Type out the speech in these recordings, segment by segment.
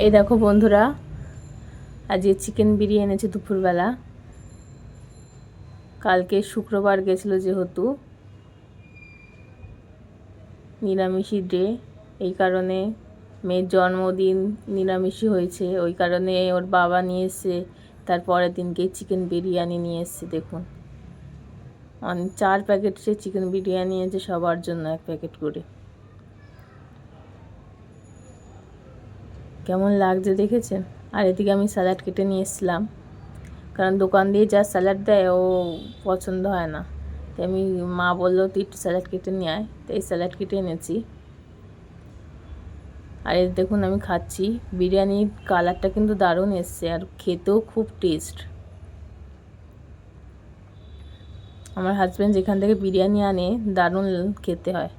এই দেখো বন্ধুরা, আজকে চিকেন বিরিয়ানি এনেছে দুপুরবেলা। কালকে শুক্রবার গেছিলো যেহেতু নিরামিষই ডে, এই কারণে মেয়ের জন্মদিন নিরামিষই হয়েছে, ওই কারণে ওর বাবা নিয়ে এসছে। তার পরের দিনকে চিকেন বিরিয়ানি নিয়ে এসছে। দেখুন 4 প্যাকেট সে চিকেন বিরিয়ানি এনেছে, সবার জন্য 1 প্যাকেট করে। কেমন লাগছে দেখেছেন? আর এদিকে আমি স্যালাড কেটে নিয়ে এসেছিলাম, কারণ দোকান দিয়ে যা স্যালাড দেয় ও পছন্দ হয় না। তাই আমি, মা বললো তুই একটু স্যালাড কেটে নিয়ে আয়, তাই স্যালাড কেটে এনেছি। আর এই দেখুন আমি খাচ্ছি। বিরিয়ানির কালারটা কিন্তু দারুণ এসছে, আর খেতেও খুব টেস্ট। আমার হাজব্যান্ড যেখান থেকে বিরিয়ানি আনে দারুণ খেতে হয়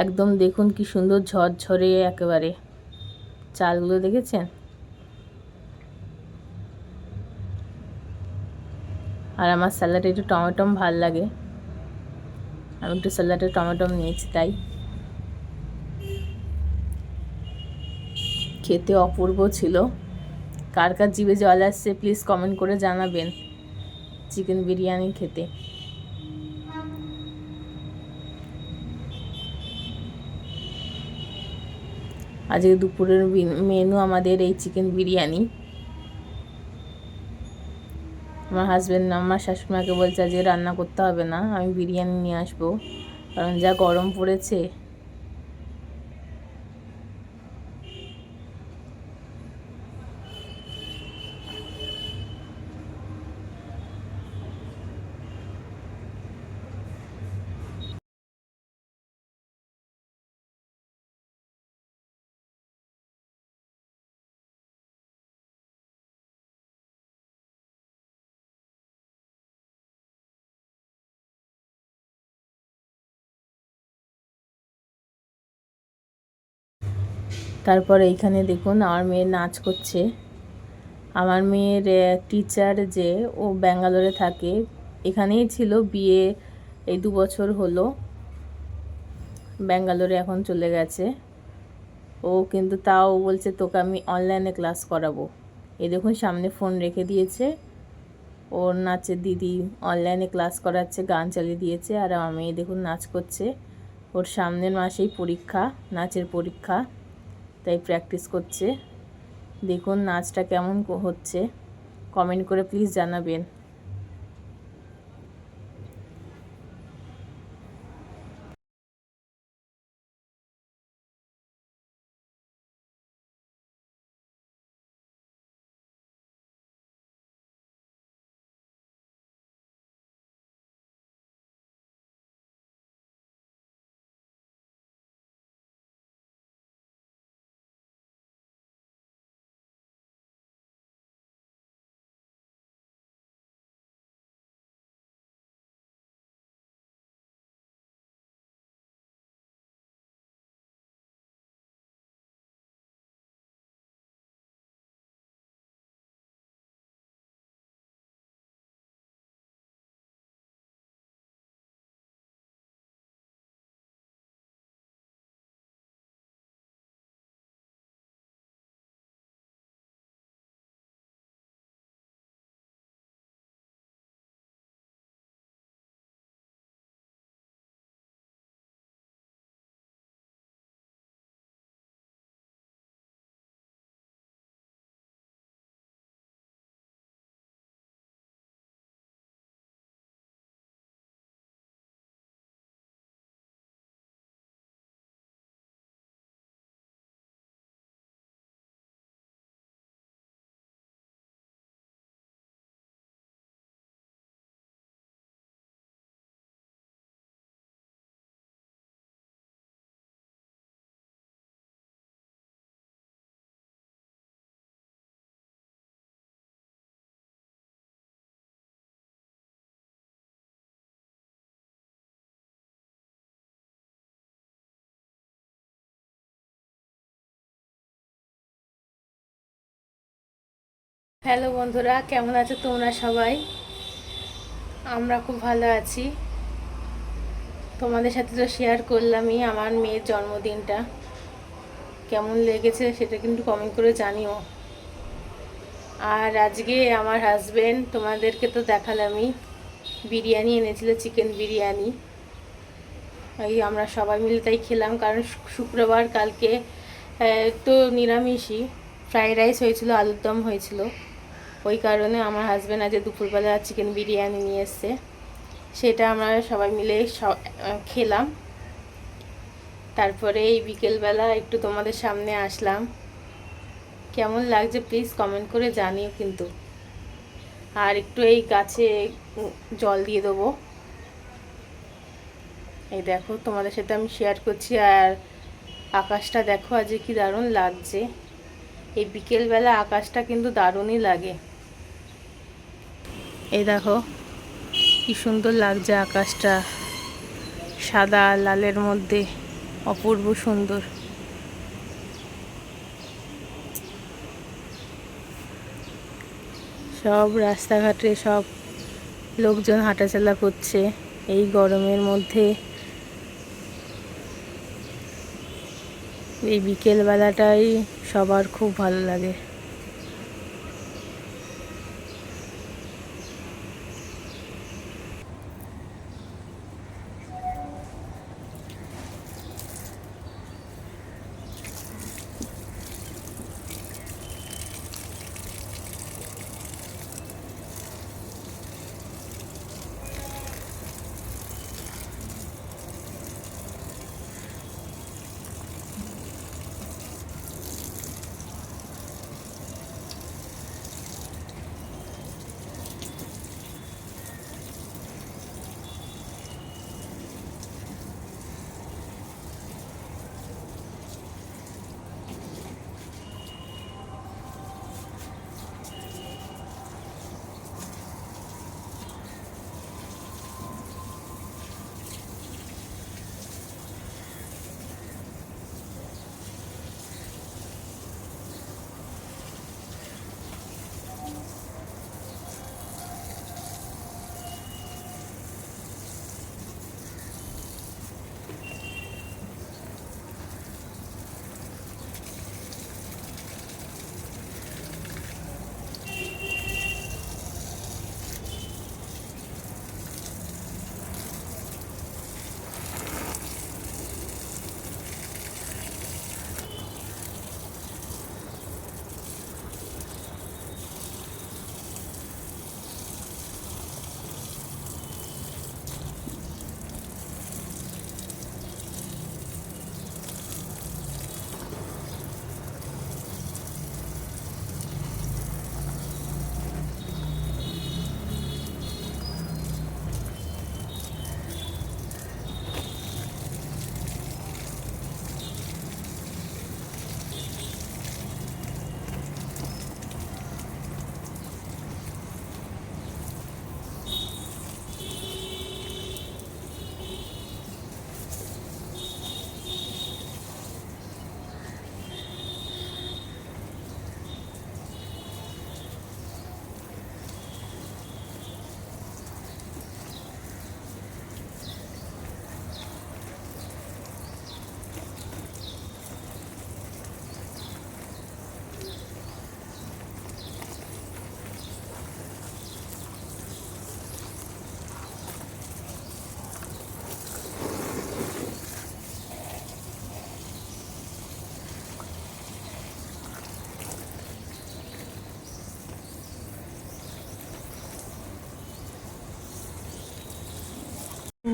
একদম। দেখুন কি সুন্দর ঝরঝরে একেবারে চালগুলো, দেখেছেন? আর আমার স্যালাডে একটু টমেটো ভাল লাগে, আমি একটু স্যালাডে টমেটো নিয়েছি। তাই খেতে অপূর্ব ছিল। কার কার জিভে জল আসছে প্লিজ কমেন্ট করে জানাবেন চিকেন বিরিয়ানি খেতে। আজকে দুপুরের মেনু আমাদের এই চিকেন বিরিয়ানি। আমার হাজব্যান্ড আমার শাশুড়িমাকে বলছে আজকে রান্না করতে হবে না, আমি বিরিয়ানি নিয়ে আসবো, কারণ যা গরম পড়েছে। তারপর এইখানে দেখুন আমার মেয়ে নাচ করছে। আমার মেয়ের টিচার যে, ও ব্যাঙ্গালোরে থাকে, এখানেই ছিল বিয়ে, এই 2 বছর হলো ব্যাঙ্গালোরে এখন চলে গেছে। ও কিন্তু তাও বলছে তোকে আমি অনলাইনে ক্লাস করাবো। এই দেখুন সামনে ফোন রেখে দিয়েছে, ওর নাচের দিদি অনলাইনে ক্লাস করাচ্ছে, গান চালিয়ে দিয়েছে। আর আমার মেয়ে দেখুন নাচ করছে। ওর সামনের মাসেই পরীক্ষা, নাচের পরীক্ষা, তাই প্র্যাকটিস করছে। দেখুন নাচটা কেমন হচ্ছে, কমেন্ট করে প্লিজ জানাবেন। হ্যালো বন্ধুরা, কেমন আছো তোমরা সবাই? আমরা খুব ভালো আছি। তোমাদের সাথে তো শেয়ার করলামই আমার মেয়ের জন্মদিনটা। কেমন লেগেছে সেটা কিন্তু কমেন্ট করে জানিও। আর আজকে আমার হাজবেন্ড, তোমাদেরকে তো দেখালামই, বিরিয়ানি এনেছিল, চিকেন বিরিয়ানি। এই আমরা সবাই মিলে তাই খেলাম, কারণ শুক্রবার কালকে তো নিরামিষই, ফ্রাইড রাইস হয়েছিল, আলুর দম হয়েছিল। ওই কারণে আমার হাজব্যান্ড আজ দুপুরবেলা চিকেন বিরিয়ানি নিয়ে এসছে, সেটা আমরা সবাই মিলে খেলাম। তারপরে এই বিকেলবেলা একটু তোমাদের সামনে আসলাম। কেমন লাগছে প্লিজ কমেন্ট করে জানিও কিন্তু। আর একটু এই গাছে জল দিয়ে দেবো। এই দেখো, তোমাদের সাথে আমি শেয়ার করছি। আর আকাশটা দেখো আজকে কি দারুণ লাগছে। এই বিকেলবেলা আকাশটা কিন্তু দারুণই লাগে। এই দেখো কি সুন্দর লাগছে আকাশটা, সাদা লালের মধ্যে, অপূর্ব সুন্দর। সব রাস্তাঘাটে সব লোকজন হাঁটাচলা করছে এই গরমের মধ্যে। এই বিকেলবেলাটাই সবার খুব ভালো লাগে।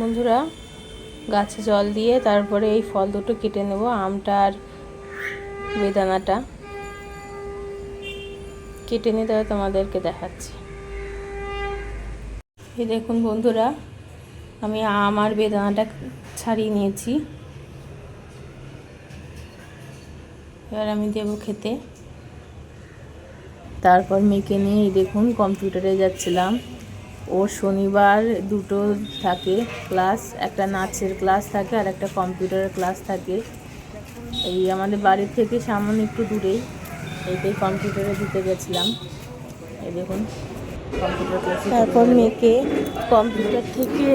বন্ধুরা, গাছে জল দিয়ে তারপরে এই ফল দুটো কেটে নেব, আমটা আর বেদানাটা কেটে নিয়ে তাহলে তোমাদেরকে দেখাচ্ছি। এই দেখুন বন্ধুরা, আমি আম আর বেদানাটা ছাড়িয়ে নিয়েছি। এবার আমি দেবো খেতে। তারপর মেয়েকে নিয়ে এই দেখুন কম্পিউটারে যাচ্ছিলাম। ওর শনিবার দুটো থাকে ক্লাস, একটা নাচের ক্লাস থাকে আর একটা কম্পিউটারের ক্লাস থাকে। এই আমাদের বাড়ির থেকে সামনে একটু দূরেই, এইটাই কম্পিউটারে দিতে গেছিলাম। এই দেখুন কম্পিউটার ক্লাসে। তারপর মেয়েকে কম্পিউটার থেকে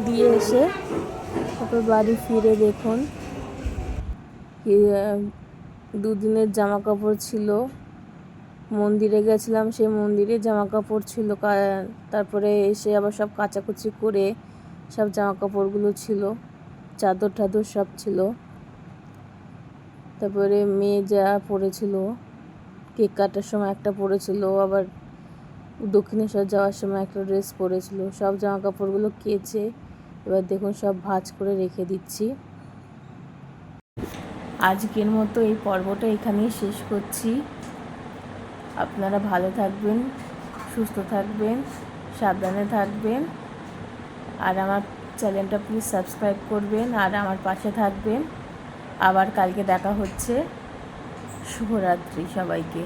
দিয়ে এসে তারপর বাড়ি ফিরে দেখুন দুদিনের জামা কাপড় ছিল, মন্দিরে গেছিলাম, সেই মন্দিরে জামা কাপড় ছিল। তারপরে এসে আবার সব কাচাকুচি করে সব জামা কাপড়গুলো ছিল, চাদর টাদর সব ছিল। তারপরে মেয়ে যা পরেছিল, কেক কাটার সময় একটা পরেছিল, আবার দক্ষিণেশ্বর যাওয়ার সময় একটা ড্রেস পরেছিল। সব জামা কাপড়গুলো কেচে এবার দেখুন সব ভাঁজ করে রেখে দিচ্ছি। আজকের মতো এই পর্বটা এখানেই শেষ করছি। আপনারা ভালো থাকবেন, সুস্থ থাকবেন, সাবধানে থাকবেন, আর আমার চ্যানেলটা প্লিজ সাবস্ক্রাইব করবেন আর আমার পাশে থাকবেন। আবার কালকে দেখা হচ্ছে। শুভরাত্রি সবাইকে।